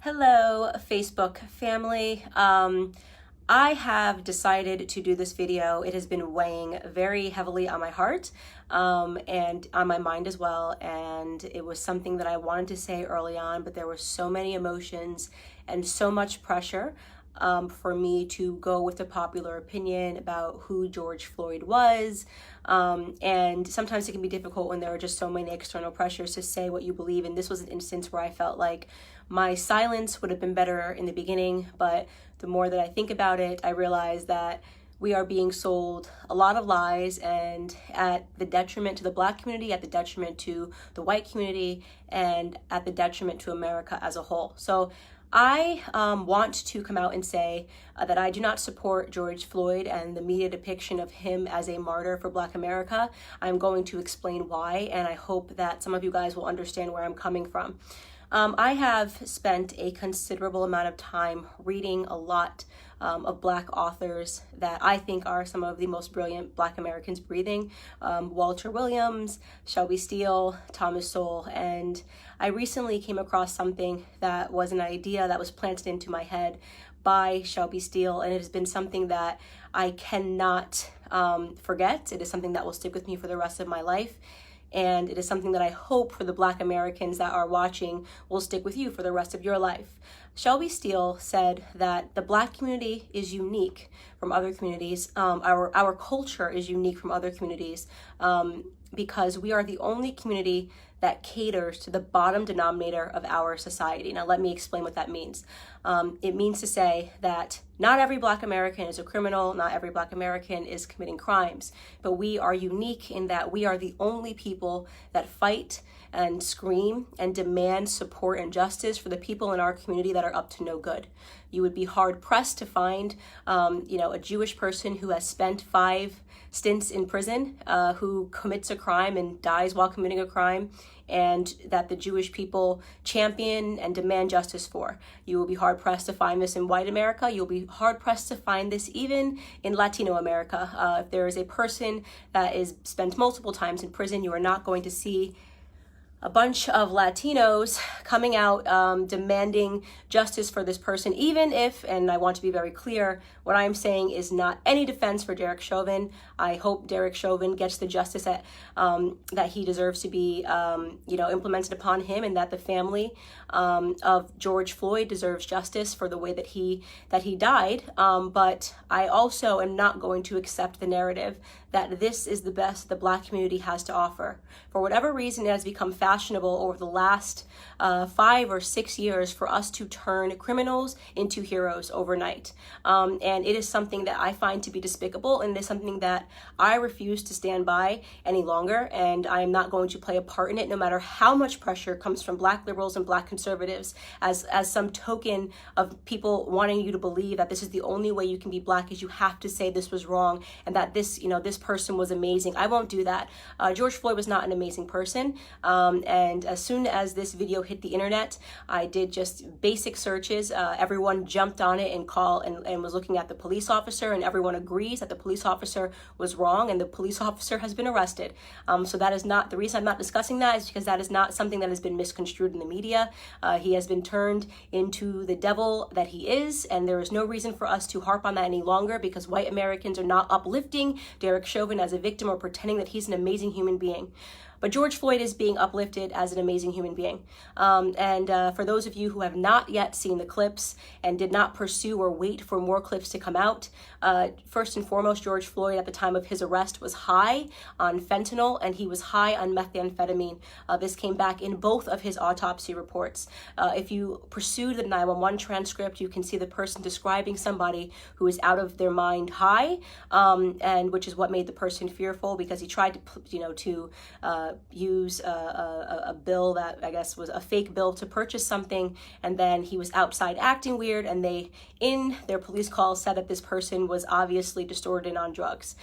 Hello, Facebook family. I have decided to do this video. It has been weighing very heavily on my heart and on my mind as well. And it was something that I wanted to say early on, but there were so many emotions and so much pressure for me to go with the popular opinion about who George Floyd was. And sometimes it can be difficult when there are just so many external pressures to say what you believe. And this was an instance where I felt like my silence would have been better in the beginning, but the more that I think about it, I realize that we are being sold a lot of lies, and at the detriment to the Black community, at the detriment to the white community, and at the detriment to America as a whole. So I want to come out and say that I do not support George Floyd and the media depiction of him as a martyr for Black America. I'm going to explain why, and I hope that some of you guys will understand where I'm coming from. I have spent a considerable amount of time reading a lot of Black authors that I think are some of the most brilliant Black Americans breathing. Walter Williams, Shelby Steele, Thomas Sowell, and I recently came across something that was an idea that was planted into my head by Shelby Steele, and it has been something that I cannot forget. It is something that will stick with me for the rest of my life. And it is something that I hope for the Black Americans that are watching will stick with you for the rest of your life. Shelby Steele said that the Black community is unique from other communities. Our culture is unique from other communities because we are the only community that caters to the bottom denominator of our society. Now, let me explain what that means. It means to say that not every Black American is a criminal, not every Black American is committing crimes, but we are unique in that we are the only people that fight and scream and demand support and justice for the people in our community that are up to no good. You would be hard pressed to find, a Jewish person who has spent 5 stints in prison, who commits a crime and dies while committing a crime, and that the Jewish people champion and demand justice for. You will be hard pressed to find this in white America. You'll be hard pressed to find this even in Latino America. If there is a person that is spent multiple times in prison, you are not going to see a bunch of Latinos coming out demanding justice for this person, even if, and I want to be very clear, what I'm saying is not any defense for Derek Chauvin. I hope Derek Chauvin gets the justice that he deserves to be, implemented upon him, and that the family of George Floyd deserves justice for the way that he died. But I also am not going to accept the narrative that this is the best the Black community has to offer. For whatever reason, it has become fashionable over the last 5 or 6 years for us to turn criminals into heroes overnight. And it is something that I find to be despicable, and it is something that I refuse to stand by any longer, and I am not going to play a part in it, no matter how much pressure comes from Black liberals and Black conservatives as some token of people wanting you to believe that this is the only way you can be Black, is you have to say this was wrong and that this person was amazing. I won't do that. George Floyd was not an amazing person. And as soon as this video hit the internet, I did just basic searches. Everyone jumped on it and was looking at the police officer, and everyone agrees that the police officer was wrong and the police officer has been arrested. So that is not the reason I'm not discussing that, is because that is not something that has been misconstrued in the media. He has been turned into the devil that he is, and there is no reason for us to harp on that any longer, because white Americans are not uplifting Derek Chauvin as a victim or pretending that he's an amazing human being. But George Floyd is being uplifted as an amazing human being. For those of you who have not yet seen the clips and did not pursue or wait for more clips to come out, first and foremost, George Floyd at the time of his arrest was high on fentanyl, and he was high on methamphetamine. This came back in both of his autopsy reports. If you pursue the 911 transcript, you can see the person describing somebody who is out of their mind high, and which is what made the person fearful, because he tried to use a bill that I guess was a fake bill to purchase something, and then he was outside acting weird, and they, in their police call, said that this person was obviously distorted and on drugs.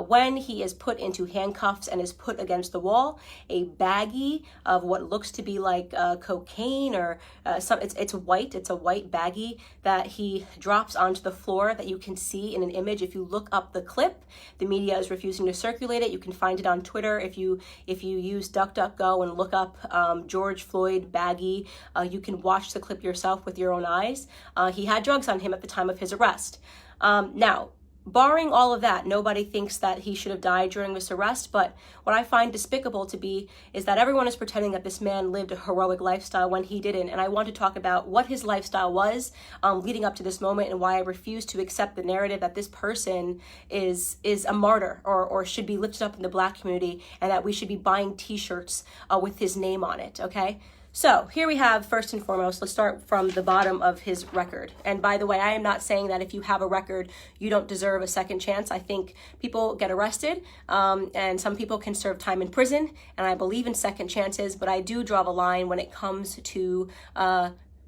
When he is put into handcuffs and is put against the wall, a baggie of what looks to be like cocaine or it's a white baggie that he drops onto the floor that you can see in an image. If you look up the clip, the media is refusing to circulate it. You can find it on Twitter if you you use DuckDuckGo and look up George Floyd baggie, you can watch the clip yourself with your own eyes. He had drugs on him at the time of his arrest. Now, barring all of that, nobody thinks that he should have died during this arrest, but what I find despicable to be is that everyone is pretending that this man lived a heroic lifestyle when he didn't, and I want to talk about what his lifestyle was leading up to this moment and why I refuse to accept the narrative that this person is a martyr or should be lifted up in the Black community and that we should be buying t-shirts with his name on it, okay? So here we have, first and foremost, let's start from the bottom of his record. And by the way, I am not saying that if you have a record, you don't deserve a second chance. I think people get arrested and some people can serve time in prison. And I believe in second chances, but I do draw the line when it comes to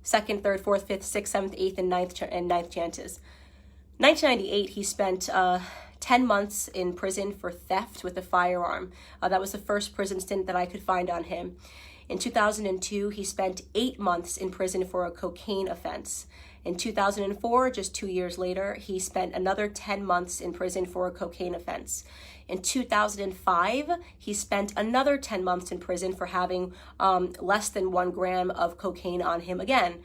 second, third, fourth, fifth, sixth, seventh, eighth, and ninth chances. 1998, he spent 10 months in prison for theft with a firearm. That was the first prison stint that I could find on him. In 2002, he spent 8 months in prison for a cocaine offense. In 2004, just 2 years later, he spent another 10 months in prison for a cocaine offense. In 2005, he spent another 10 months in prison for having less than 1 gram of cocaine on him again.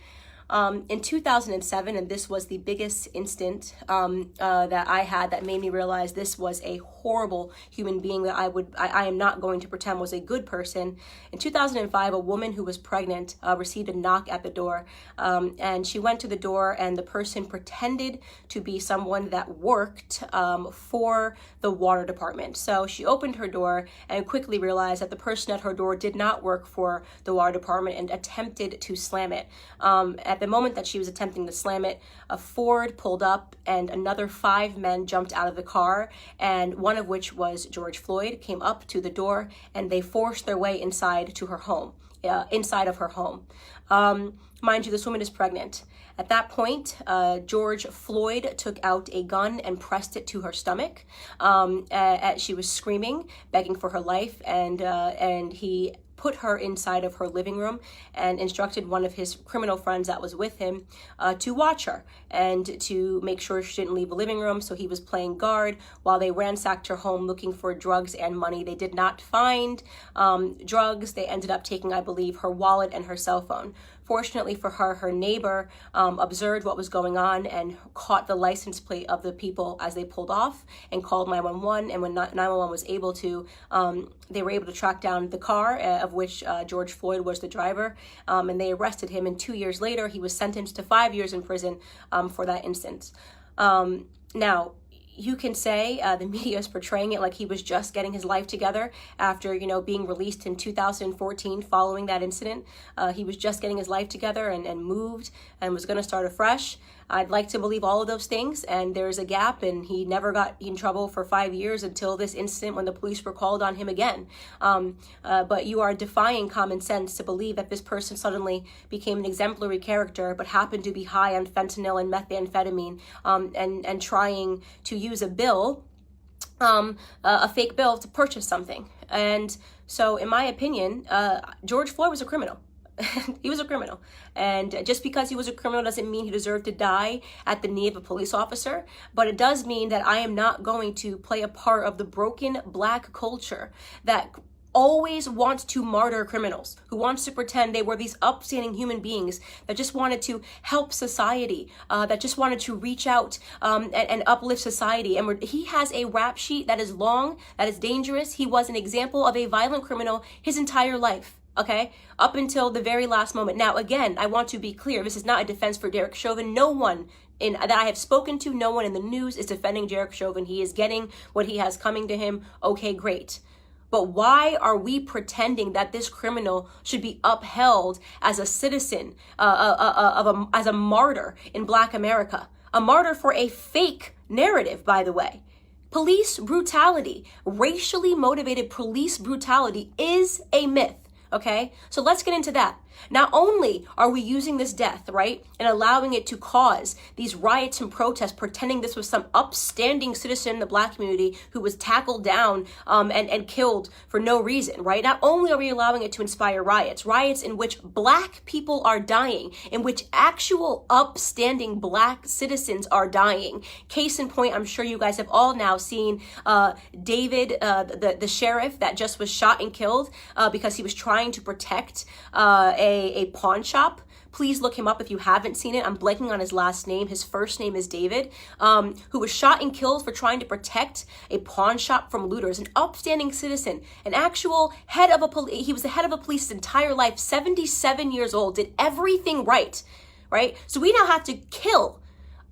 In 2007, and this was the biggest instant that I had that made me realize this was a horrible human being that I am not going to pretend was a good person. In 2005, a woman who was pregnant received a knock at the door, and she went to the door, and the person pretended to be someone that worked for the water department. So she opened her door and quickly realized that the person at her door did not work for the water department and attempted to slam it. At the moment that she was attempting to slam it, a Ford pulled up and another 5 men jumped out of the car, and one of which was George Floyd, came up to the door and they forced their way inside to her home, inside of her home. Mind you, this woman is pregnant. At that point, George Floyd took out a gun and pressed it to her stomach. She was screaming, begging for her life, and he put her inside of her living room and instructed one of his criminal friends that was with him to watch her and to make sure she didn't leave the living room. So he was playing guard while they ransacked her home looking for drugs and money. They did not find drugs. They ended up taking, I believe, her wallet and her cell phone. Fortunately for her, her neighbor observed what was going on and caught the license plate of the people as they pulled off and called 911. And when 911 was able to, they were able to track down the car of which George Floyd was the driver, and they arrested him. And 2 years later, he was sentenced to 5 years in prison for that instance. Now, you can say the media is portraying it like he was just getting his life together after, being released in 2014 following that incident. He was just getting his life together and moved and was going to start afresh. I'd like to believe all of those things, and there's a gap, and he never got in trouble for 5 years until this incident when the police were called on him again. But you are defying common sense to believe that this person suddenly became an exemplary character but happened to be high on fentanyl and methamphetamine and trying to use a fake bill to purchase something. And so in my opinion, George Floyd was a criminal. He was a criminal. And just because he was a criminal doesn't mean he deserved to die at the knee of a police officer. But it does mean that I am not going to play a part of the broken Black culture that always wants to martyr criminals, who wants to pretend they were these upstanding human beings that just wanted to help society, that just wanted to reach out and uplift society. And he has a rap sheet that is long, that is dangerous. He was an example of a violent criminal his entire life. Okay, up until the very last moment. Now, again, I want to be clear. This is not a defense for Derek Chauvin. No one that I have spoken to, no one in the news is defending Derek Chauvin. He is getting what he has coming to him. Okay, great. But why are we pretending that this criminal should be upheld as a citizen, as a martyr in Black America? A martyr for a fake narrative, by the way. Police brutality, racially motivated police brutality is a myth. Okay, so let's get into that. Not only are we using this death, right, and allowing it to cause these riots and protests, pretending this was some upstanding citizen in the Black community who was tackled down and killed for no reason, right? Not only are we allowing it to inspire riots in which Black people are dying, in which actual upstanding Black citizens are dying. Case in point, I'm sure you guys have all now seen David, the sheriff that just was shot and killed because he was trying to protect a pawn shop. Please look him up if you haven't seen it. I'm blanking on his last name. His first name is David, who was shot and killed for trying to protect a pawn shop from looters, an upstanding citizen, an actual head of he was the head of a police his entire life, 77 years old, did everything right? So we now have to kill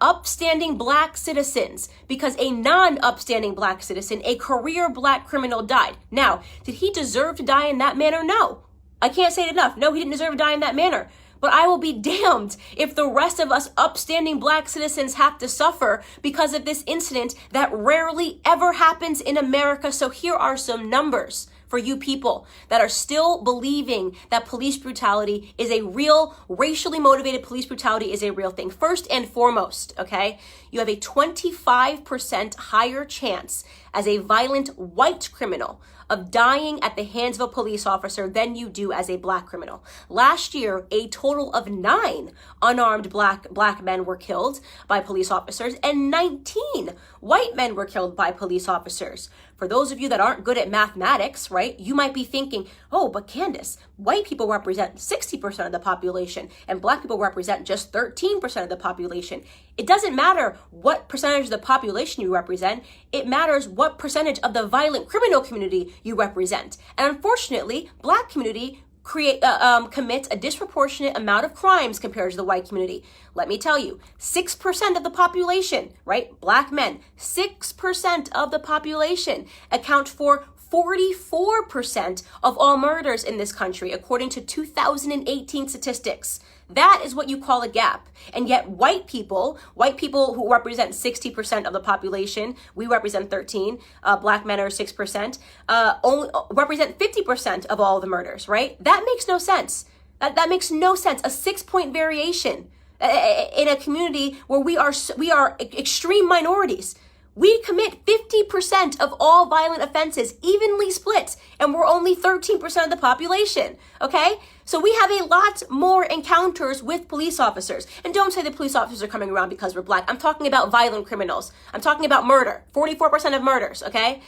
upstanding Black citizens because a non-upstanding Black citizen, a career Black criminal, died. Now, did he deserve to die in that manner? No. I can't say it enough. No, he didn't deserve to die in that manner. But I will be damned if the rest of us upstanding Black citizens have to suffer because of this incident that rarely ever happens in America. So here are some numbers for you people that are still believing that police brutality is a real, racially motivated police brutality is a real thing. First and foremost, okay, you have a 25% higher chance as a violent white criminal of dying at the hands of a police officer than you do as a Black criminal. Last year, a total of 9 unarmed black men were killed by police officers and 19 white men were killed by police officers. For those of you that aren't good at mathematics, right, you might be thinking, oh, but Candace, white people represent 60% of the population and Black people represent just 13% of the population. It doesn't matter what percentage of the population you represent. It matters what percentage of the violent criminal community you represent. And unfortunately, Black community commits a disproportionate amount of crimes compared to the white community. Let me tell you, 6% of the population, right, Black men, 6% of the population account for 44% of all murders in this country, according to 2018 statistics. That is what you call a gap. And yet white people who represent 60% of the population, we represent 13, Black men are 6%, only represent 50% of all the murders, right? That makes no sense. That makes no sense. A 6-point variation in a community where we are extreme minorities. We commit 50% of all violent offenses, evenly split, and we're only 13% of the population, okay? So we have a lot more encounters with police officers. And don't say the police officers are coming around because we're Black. I'm talking about violent criminals. I'm talking about murder, 44% of murders, okay?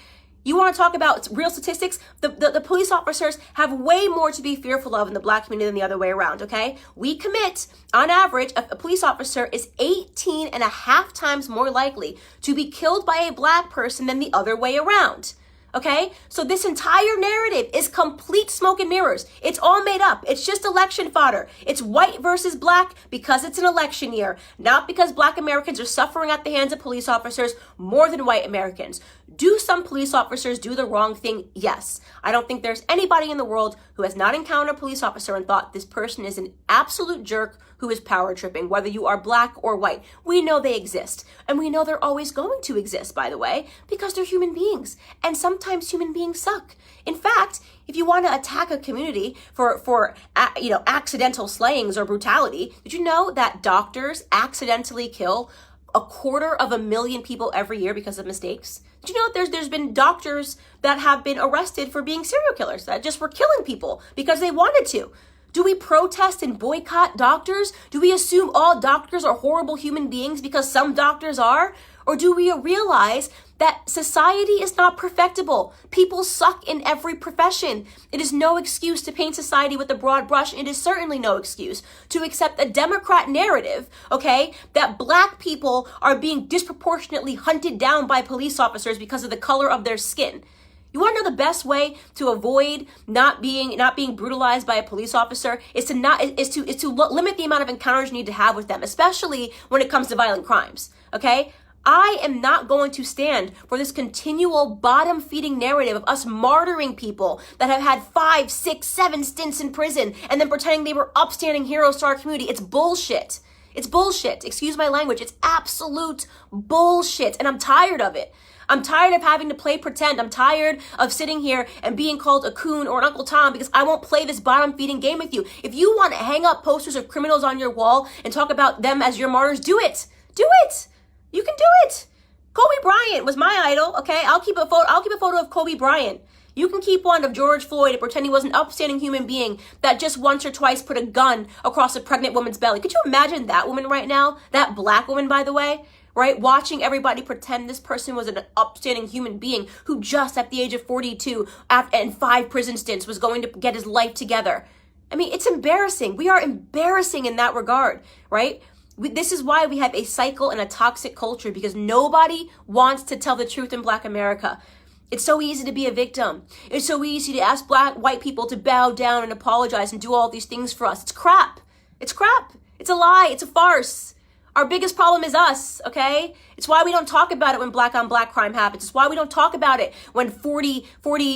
You want to talk about real statistics? The police officers have way more to be fearful of in the Black community than the other way around, okay? We commit, on average, a police officer is 18 and a half times more likely to be killed by a Black person than the other way around. Okay, so this entire narrative is complete smoke and mirrors. It's all made up. It's just election fodder. It's white versus Black because it's an election year, not because Black Americans are suffering at the hands of police officers more than white Americans. Do some police officers do the wrong thing? Yes. I don't think there's anybody in the world who has not encountered a police officer and thought this person is an absolute jerk who is power tripping, whether you are Black or white. We know they exist. And we know they're always going to exist, by the way, because they're human beings. And sometimes human beings suck. In fact, if you want to attack a community for accidental slayings or brutality, did you know that doctors accidentally kill 250,000 people every year because of mistakes? Did you know that there's been doctors that have been arrested for being serial killers that just were killing people because they wanted to? Do we protest and boycott doctors? Do we assume all doctors are horrible human beings because some doctors are? Or do we realize that society is not perfectible? People suck in every profession. It is no excuse to paint society with a broad brush. It is certainly no excuse to accept a Democrat narrative, okay, that Black people are being disproportionately hunted down by police officers because of the color of their skin. You want to know the best way to avoid not being brutalized by a police officer is to limit the amount of encounters you need to have with them, especially when it comes to violent crimes. Okay? I am not going to stand for this continual bottom-feeding narrative of us martyring people that have had 5, 6, 7 stints in prison and then pretending they were upstanding heroes to our community. It's bullshit. It's bullshit. Excuse my language. It's absolute bullshit. And I'm tired of it. I'm tired of having to play pretend. I'm tired of sitting here and being called a coon or an Uncle Tom because I won't play this bottom feeding game with you. If you want to hang up posters of criminals on your wall and talk about them as your martyrs, do it. Do it. You can do it. Kobe Bryant was my idol, okay? I'll keep a photo of Kobe Bryant. You can keep one of George Floyd and pretend he was an upstanding human being that just once or twice put a gun across a pregnant woman's belly. Could you imagine that woman right now? That black woman, by the way, right? Watching everybody pretend this person was an upstanding human being who just at the age of 42 and 5 prison stints was going to get his life together. I mean, it's embarrassing. We are embarrassing in that regard, right? This is why we have a cycle and a toxic culture, because nobody wants to tell the truth in Black America. It's so easy to be a victim. It's so easy to ask white people to bow down and apologize and do all these things for us. It's crap. It's crap. It's a lie. It's a farce. Our biggest problem is us, okay? It's why we don't talk about it when black on black crime happens. It's why we don't talk about it when 40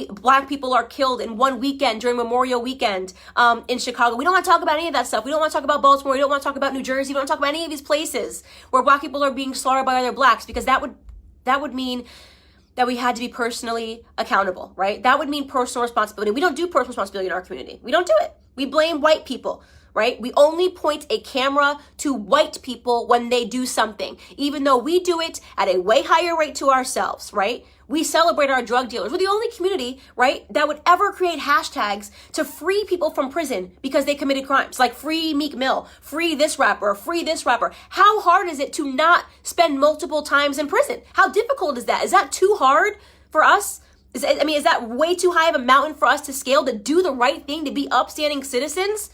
black people are killed in one weekend during Memorial Weekend in Chicago. We don't want to talk about any of that stuff. We don't want to talk about Baltimore. We don't want to talk about New Jersey. We don't talk about any of these places where black people are being slaughtered by other blacks, because that would mean that we had to be personally accountable, right? That would mean personal responsibility. We don't do personal responsibility in our community. We don't do it. We blame white people, right? We only point a camera to white people when they do something, even though we do it at a way higher rate to ourselves, right? We celebrate our drug dealers. We're the only community, right, that would ever create hashtags to free people from prison because they committed crimes, like free Meek Mill, free this rapper, free this rapper. How hard is it to not spend multiple times in prison? How difficult is that? Is that too hard for us? Is that way too high of a mountain for us to scale, to do the right thing, to be upstanding citizens?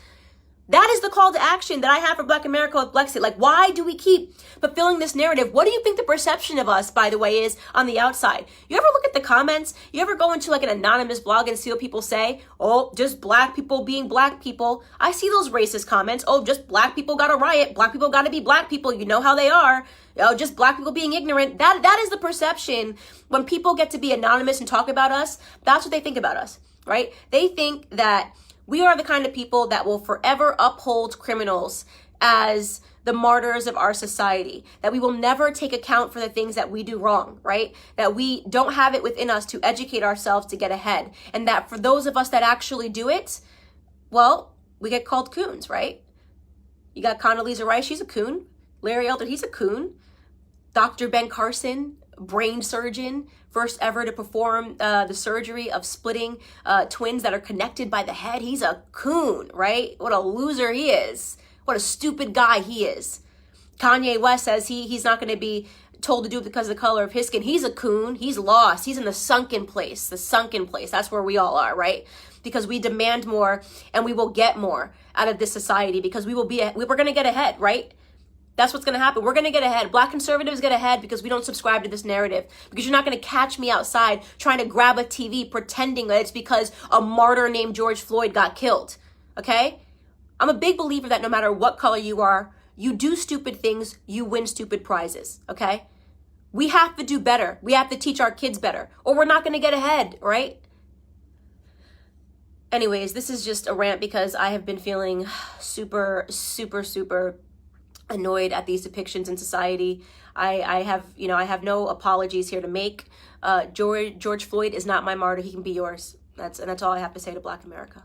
That is the call to action that I have for Black America with Blexit. Like, why do we keep fulfilling this narrative? What do you think the perception of us, by the way, is on the outside? You ever look at the comments? You ever go into like an anonymous blog and see what people say? Oh, just black people being black people. I see those racist comments. Oh, just black people got to riot. Black people got to be black people. You know how they are. Oh, just black people being ignorant. That is the perception. When people get to be anonymous and talk about us, that's what they think about us, right? They think that we are the kind of people that will forever uphold criminals as the martyrs of our society, that we will never take account for the things that we do wrong, right? That we don't have it within us to educate ourselves to get ahead. And that for those of us that actually do it, well, we get called coons, right? You got Condoleezza Rice, she's a coon. Larry Elder, he's a coon. Dr. Ben Carson, brain surgeon, first ever to perform the surgery of splitting twins that are connected by the head. He's a coon, right? What a loser he is. What a stupid guy he is. Kanye West says he's not going to be told to do it because of the color of his skin. He's a coon. He's lost. He's in the sunken place. The sunken place. That's where we all are, right? Because we demand more and we will get more out of this society, because we're going to get ahead, right? That's what's going to happen. We're going to get ahead. Black conservatives get ahead because we don't subscribe to this narrative. Because you're not going to catch me outside trying to grab a TV pretending that it's because a martyr named George Floyd got killed. Okay? I'm a big believer that no matter what color you are, you do stupid things, you win stupid prizes. Okay? We have to do better. We have to teach our kids better, or we're not going to get ahead, right? Anyways, this is just a rant because I have been feeling super annoyed at these depictions in society. I have no apologies here to make. George Floyd is not my martyr. He can be yours. That's all I have to say to Black America.